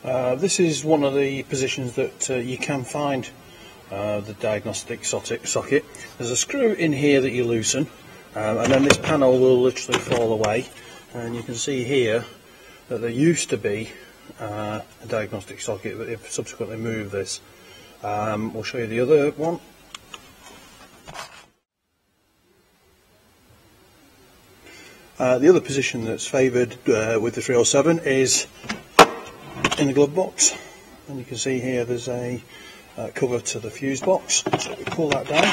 This is one of the positions that you can find the diagnostic socket. There's a screw in here that you loosen, and then this panel will literally fall away, and you can see here that there used to be a diagnostic socket, but they've subsequently moved this. We'll show you the other one. The other position that's favoured with the 307 is in the glove box, and you can see here there's a cover to the fuse box, so we pull that down,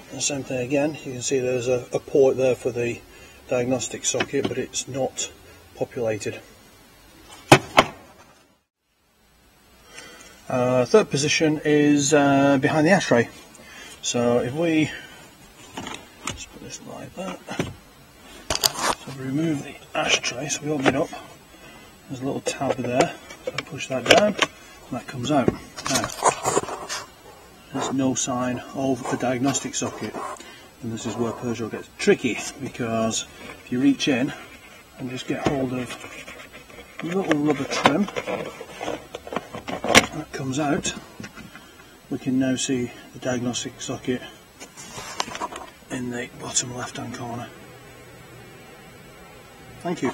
and the same thing again. You can see there's a port there for the diagnostic socket, but it's not populated. Third position is behind the ashtray, so if we just put this like that, so we remove the ashtray, so we open it up, there's a little tab there, so push that down and that comes out. Now, there's no sign of the diagnostic socket, and this is where Peugeot gets tricky, because if you reach in and just get hold of a little rubber trim that comes out, we can now see the diagnostic socket in the bottom left hand corner. Thank you.